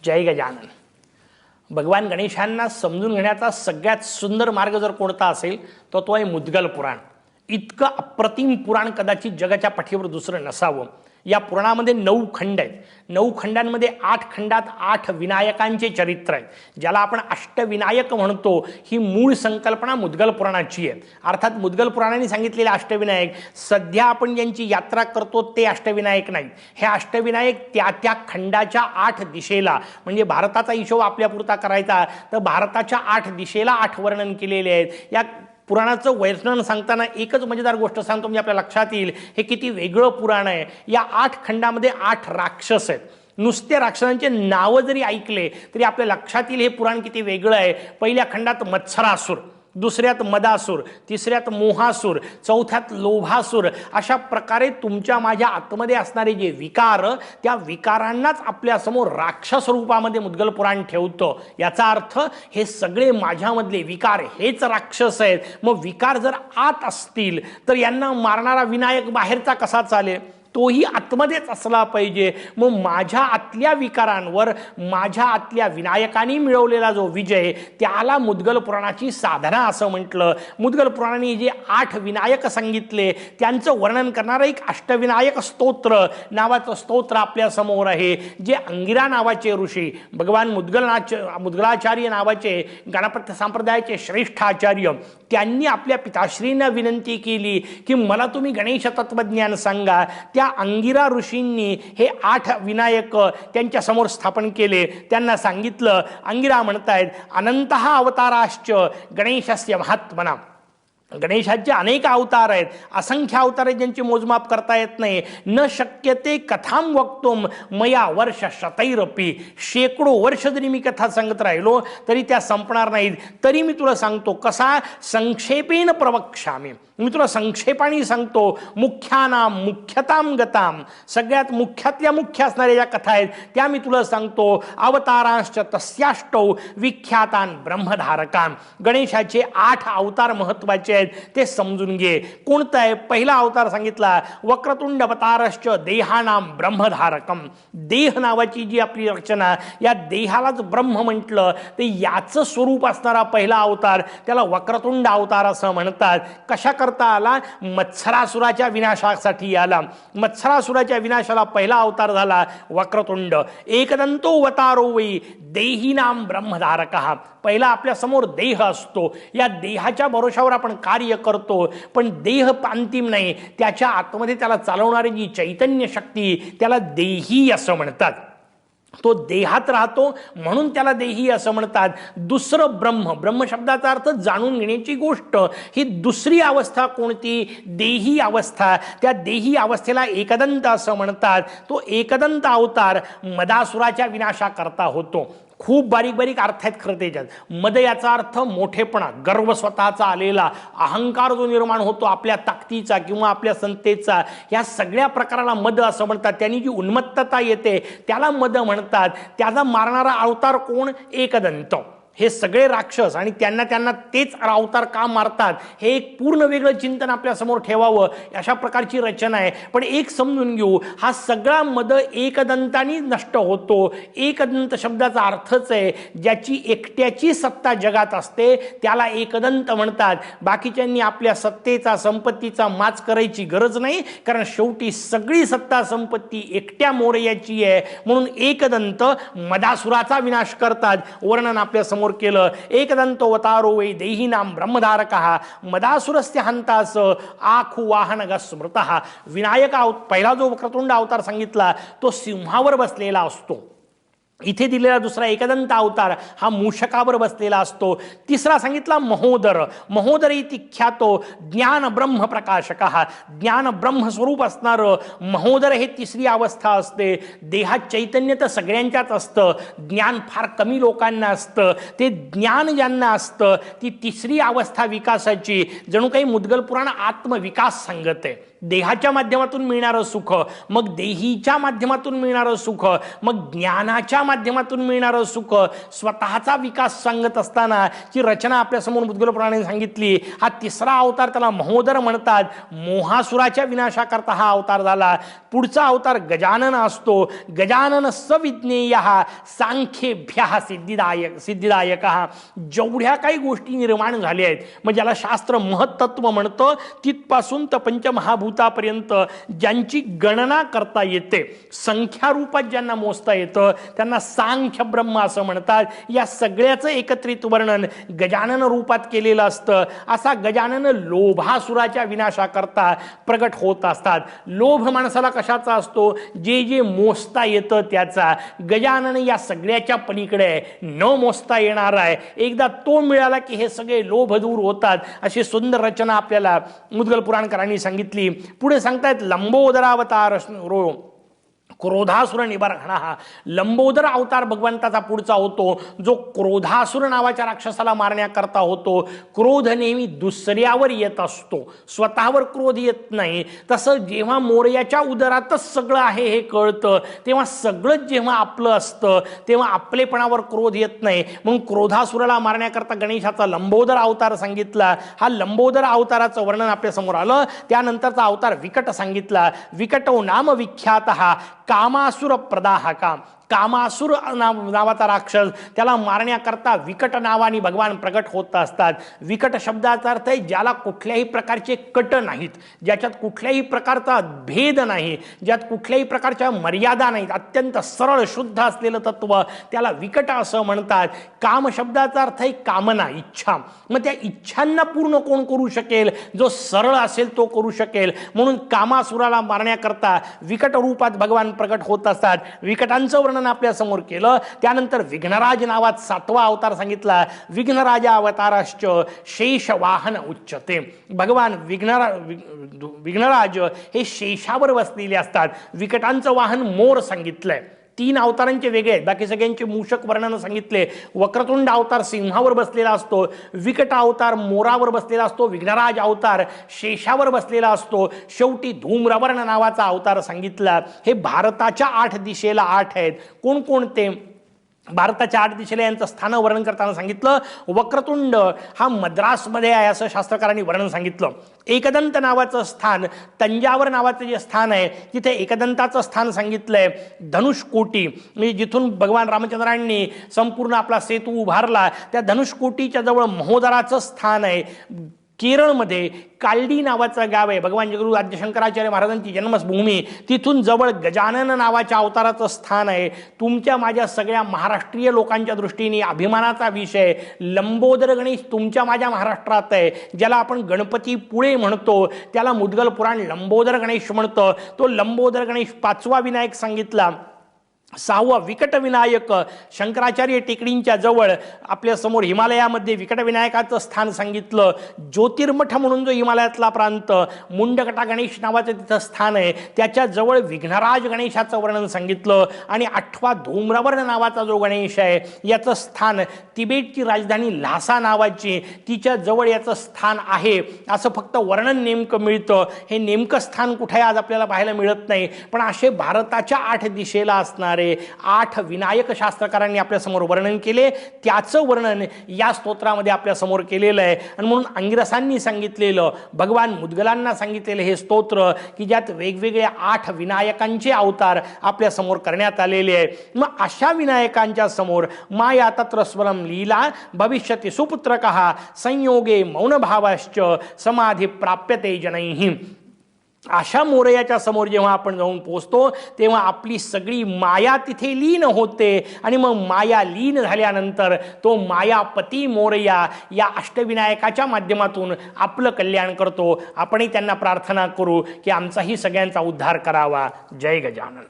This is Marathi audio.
जय गजानन. भगवान गणेशांना समजून घेण्याचा सगळ्यात सुंदर मार्ग जर कोणता असेल तर तो आहे मुद्गल पुराण. इतकं अप्रतिम पुराण कदाचित जगाच्या पाठीवर दुसरं नसावं. या पुराणामध्ये 9 खंड आहेत. 9 खंडांमध्ये 8 खंडात 8 विनायकांचे चरित्र आहेत, ज्याला आपण अष्टविनायक म्हणतो. ही मूळ संकल्पना मुद्गल पुराणाची आहे. अर्थात मुद्गल पुराणाने सांगितलेले अष्टविनायक सध्या आपण ज्यांची यात्रा करतो ते अष्टविनायक नाहीत. हे अष्टविनायक त्या त्या खंडाच्या 8 दिशेला, म्हणजे भारताचा हिशोब आपल्यापुरता करायचा तर भारताच्या 8 दिशेला 8 वर्णन केलेले आहेत. या पुराणाचं वर्णन सांगताना एकच मजेदार गोष्ट सांगतो, म्हणजे आपल्या लक्षात येईल हे किती वेगळं पुराण आहे. या 8 खंडामध्ये 8 राक्षस आहेत. नुसते राक्षसांचे नावं जरी ऐकले तरी आपल्या लक्षात येईल हे पुराण किती वेगळं आहे. पहिल्या खंडात मत्सरासुर, दुसऱ्यात मदासुर, तिसऱ्यात मोहासुर, चौथ्यात लोभासुर. अशा प्रकारे तुमच्या माझ्या आतमध्ये असणारे जे विकार, त्या विकारांनाच आपल्यासमोर राक्षस रूपामध्ये मुद्गल पुराण ठेवतं. याचा अर्थ हे सगळे माझ्यामधले विकार हेच राक्षस आहेत. मग विकार जर आत असतील तर यांना मारणारा विनायक बाहेरचा कसा चालेल? तोही आतमध्येच असला पाहिजे. मग माझ्या आतल्या विकारांवर माझ्या आतल्या विनायकांनी मिळवलेला जो विजय, त्याला मुद्गल पुराणाची साधना असं म्हटलं. मुद्गल पुराणाने जे 8 विनायक सांगितले त्यांचं वर्णन करणारं एक अष्टविनायक स्तोत्र नावाचं स्तोत्र आपल्या समोर आहे. जे अंगिरा नावाचे ऋषी, भगवान मुद्गलाचार्य नावाचे गणपती संप्रदायाचे श्रेष्ठ आचार्य, त्यांनी आपल्या पिताश्रींना विनंती केली की मला तुम्ही गणेश तत्वज्ञान सांगा. त्या अंगिरा ऋषींनी हे 8 विनायक त्यांच्या समोर स्थापन केले. त्यांना सांगितलं, अंगिरा म्हणतायत, अनंतः अवताराश्च गणेशस्य महात्मना. गणेशाचे अनेक अवतार आहेत, असंख्य अवतार आहेत ज्यांची मोजमाप करता येत नाही. न शक्यते कथाम वक्तुम मया वर्ष शतैरपी. शेकडो वर्ष जरी मी कथा सांगत राहिलो तरी त्या संपणार नाहीत. तरी मी तुला सांगतो कसा, संक्षेपेन प्रवक्ष्यामी. मी तुला संक्षेपाने सांगतो. मुख्यानाम मुख्यताम गताम, सगळ्यात मुख्यातल्या मुख्य असणाऱ्या ज्या कथा आहेत त्या मी तुला सांगतो. अवतारांश्च तस्याष्टौ विख्यातान ब्रह्मधारकान. गणेशाचे 8 अवतार महत्वाचे आहेत, ते समजून घे. कोणतं आहे? पहिला अवतार सांगितला वक्रतुंड अवतारश्च देहानाम ब्रह्मधारकम. देह नावाची जी आपली रचना, या देहालाच ब्रह्म म्हटलं ते याचं स्वरूप असणारा पहिला अवतार, त्याला वक्रतुंड अवतार असं म्हणतात. कशा आला? मत्सरासुराच्या विनाशासाठी आला. मत्सरासुराच्या विनाशाला पहिला अवतार झाला वक्रतुंड. एकदंतो अवतारो वै देहीनाम ब्रह्मधारकः. पहिला आपल्या समोर देह असतो, या देहाच्या भरोशावर आपण कार्य करतो, पण देह अंतिम नाही. त्याच्या आतमध्ये त्याला चालवणारी जी चैतन्य शक्ती, त्याला देही असं म्हणतात. तो देहात राहतो म्हणून त्याला देही असं म्हणतात. दुसरं ब्रह्म, ब्रह्म शब्दाचा अर्थ जाणून घेण्याची गोष्ट. ही दुसरी अवस्था कोणती? देही अवस्था. त्या देही अवस्थेला एकदंत असं म्हणतात. तो एकदंत अवतार मदासुराच्या विनाशाकरता होतो. खूप बारीक बारीक अर्थ आहेत खरं त्याच्यात. मद याचा अर्थ मोठेपणा, गर्व, स्वतःचा आलेला अहंकार जो निर्माण होतो आपल्या ताकदीचा किंवा आपल्या संतेचा, या सगळ्या प्रकाराला मद असं म्हणतात. त्यांनी जी उन्मत्तता येते त्याला मद म्हणतात. त्याचा मारणारा अवतार कोण? एकदंत. हे सगळे राक्षस आणि त्यांना तेच अवतार का मारतात हे एक पूर्ण वेगळं चिंतन आपल्यासमोर ठेवावं, अशा प्रकारची रचना आहे. पण एक समजून घेऊ, हा सगळा मद एकदंतानी नष्ट होतो. एकदंत शब्दाचा अर्थच आहे ज्याची एकट्याची सत्ता जगात असते त्याला एकदंत म्हणतात. बाकीच्यांनी आपल्या सत्तेचा, संपत्तीचा माच करायची गरज नाही, कारण शेवटी सगळी सत्ता संपत्ती एकट्या मोरयाची आहे. म्हणून एकदंत मदासुराचा विनाश करतात. वर्णन आपल्या समोर केलं. एकदंतो अवतारो वै देहीनाम ब्रह्मधारकः मदासुरस्य हंतास आखु वाहनग स्मृतः. विनायक पहिला जो वक्रतुंड अवतार सांगितला तो सिंहावर बसलेला असतो. इथे दिलेला दुसरा एकदंत अवतार हा मूषकावर बसलेला असतो. तिसरा सांगितला महोदर. महोदर इति ख्यातो ज्ञान ब्रह्म प्रकाशकः. ज्ञान ब्रह्म स्वरूप असणारं महोदर हे तिसरी अवस्था असते. देहात चैतन्य तर सगळ्यांच्याच असतं, ज्ञान फार कमी लोकांना असतं. ते ज्ञान ज्यांना असतं ती तिसरी अवस्था विकासाची. जणू काही मुद्गल पुराण आत्मविकास सांगत आहे. देहाच्या माध्यमातून मिळणारं सुख, मग देहीच्या माध्यमातून मिळणारं सुख, मग ज्ञानाच्या माध्यमातून मिळणारं सुख, स्वतःचा विकास सांगत असताना जी रचना आपल्यासमोर मुद्गल पुराणाने सांगितली, हा तिसरा अवतार त्याला महोदर म्हणतात. मोहासुराच्या विनाशाकरता हा अवतार झाला. पुढचा अवतार गजानन असतो. गजानन सविज्ञेय सांख्येभ्य सिद्धिदायक. जेवढ्या काही गोष्टी निर्माण झाल्या आहेत, म्हणजे ज्याला शास्त्र महत्त्व म्हणतं, तिथपासून तर पंचमहाभूतापर्यंत ज्यांची गणना करता येते, संख्यारूपात ज्यांना मोजता येतं, त्यांना सांख्य ब्रह्म असं म्हणतात. या सगळ्याचं एकत्रित वर्णन गजानन रूपात केलेलं असतं. असा गजानन लोभासुराच्या विनाशाकरता प्रगट होत असतात. लोभ माणसाला कशाचा असतो? जे जे मोजता येतं त्याचा. गजानन या सगळ्याच्या पलीकडे न मोजता येणार आहे. एकदा तो मिळाला की हे सगळे लोभ दूर होतात. अशी सुंदर रचना आपल्याला मुद्गल पुराणकारांनी सांगितली. पुढे सांगतायत लंबोदरावतार क्रोधासुर निबर्हण. हा लंबोदर अवतार भगवंताचा पुढचा होतो, जो क्रोधासुर नावाच्या राक्षसाला मारण्याकरता होतो. क्रोध नेहमी दुसऱ्यावर येत असतो, स्वतःवर क्रोध येत नाही. तसं जेव्हा मोरयाच्या उदरातच सगळं आहे हे कळतं, तेव्हा सगळंच जेव्हा आपलं असतं तेव्हा आपलेपणावर क्रोध येत नाही. म्हणून क्रोधासुराला मारण्याकरता गणेशाचा लंबोदर अवतार सांगितला. हा लंबोदर अवताराचं वर्णन आपल्या समोर आलं. त्यानंतरचा अवतार विकट सांगितला. विकटो नाम विख्यात कामासुर प्रदाहका. कामासुर नावाचा राक्षस, त्याला मारण्याकरता विकट नावाने भगवान प्रगट होत असतात. विकट शब्दाचा अर्थ आहे ज्याला कुठल्याही प्रकारचे कट नाहीत, ज्याच्यात कुठल्याही प्रकारचा भेद नाही, ज्यात कुठल्याही प्रकारच्या मर्यादा नाहीत, अत्यंत सरळ शुद्ध असलेलं तत्व, त्याला विकट असं म्हणतात. काम शब्दाचा अर्थ आहे कामना, इच्छा. मग त्या इच्छांना पूर्ण कोण करू शकेल? जो सरळ असेल तो करू शकेल. म्हणून कामासुराला मारण्याकरता विकट रूपात भगवान प्रगट होत असतात. विकटांचं वर्णन आपल्या समोर केलं. त्यानंतर विघ्नराज नावात 7वा अवतार सांगितला. विघ्नराजा अवताराश्च शेषवाहन उच्चते. भगवान विघ्नराज हे शेषावर बसलेले असतात. विकटांचं वाहन मोर सांगितलंय. 3 अवतारांचे वेगळे आहेत, बाकी सगळ्यांचे मूषक वर्णन सांगितले. वक्रतुंड अवतार सिंहावर बसलेला असतो, विकट अवतार मोरावर बसलेला असतो, विघ्नराज अवतार शेषावर बसलेला असतो. शेवटी धूम्रवर्ण नावाचा अवतार सांगितला. हे भारताच्या 8 दिशेला 8 आहेत. कोणकोणते? भारताच्या 8 दिशेला यांचं स्थान वर्णन करताना सांगितलं. वक्रतुंड हा मद्रासमध्ये आहे असं शास्त्रकारांनी वर्णन सांगितलं. एकदंत नावाचं स्थान, तंजावर नावाचं जे स्थान आहे तिथे एकदंताचं स्थान सांगितलंय. धनुष्कोटी म्हणजे जिथून भगवान रामचंद्रांनी संपूर्ण आपला सेतू उभारला त्या धनुष्कोटीच्या जवळ महोदराचं स्थान आहे. केरळमध्ये कालडी नावाचं गाव आहे, भगवान जगद्गुरू आद्य शंकराचार्य महाराजांची जन्मभूमी. तिथून जवळ गजानन नावाच्या अवताराचं स्थान आहे. तुमच्या माझ्या सगळ्या महाराष्ट्रीय लोकांच्या दृष्टीने अभिमानाचा विषय लंबोदर गणेश तुमच्या माझ्या महाराष्ट्रात आहे. ज्याला आपण गणपती पुळे म्हणतो त्याला मुद्गल पुराण लंबोदर गणेश म्हणतं. तो लंबोदर गणेश 5वा विनायक सांगितला. 6वा विकट विनायक शंकराचार्य टेकडींच्या जवळ आपल्या समोर हिमालयामध्ये विकट विनायकाचं स्थान सांगितलं. ज्योतिर्मठ म्हणून जो हिमालयातला प्रांत, मुंडकटा गणेश नावाचं तिथं स्थान आहे, त्याच्या जवळ विघ्नराज गणेशाचं वर्णन सांगितलं. आणि 8वा धूम्रवर्ण नावाचा जो गणेश आहे याचं स्थान तिबेटची राजधानी ल्हासा नावाची, तिच्या जवळ याचं स्थान आहे असं फक्त वर्णन नेमकं मिळतं. हे नेमकं स्थान कुठे आज आपल्याला पाहायला मिळत नाही. पण असे भारताच्या 8 दिशेला असणार 8 विनायक शास्त्रकारांनी आपल्या समोर वर्णन केले. त्याचं वर्णन या स्तोत्रामध्ये आपल्या समोर केलेलं आहे. आणि म्हणून अंगिरसांनी सांगितलेलं, भगवान मुद्गलांना सांगितलेलं हे स्तोत्र की ज्यात वेगवेगळ्या 8 विनायकांचे अवतार आपल्या समोर करण्यात आलेले आहे. मग अशा विनायकांच्या समोर माया तत्र स्वरम लीला भविष्यति सुपुत्रकः संयोगे मौनभावाश्च समाधी प्राप्यते जनैः. अशा मोरयाच्या समोर जेव्हा आपण जाऊन पोहोचतो तेव्हा आपली सगळी माया तिथे लीन होते. आणि मग माया लीन झाल्यानंतर तो मायापती मोरया या अष्टविनायकाच्या माध्यमातून आपलं कल्याण करतो. आपणही त्यांना प्रार्थना करू की आमचाही सगळ्यांचा उद्धार करावा. जय गजानन.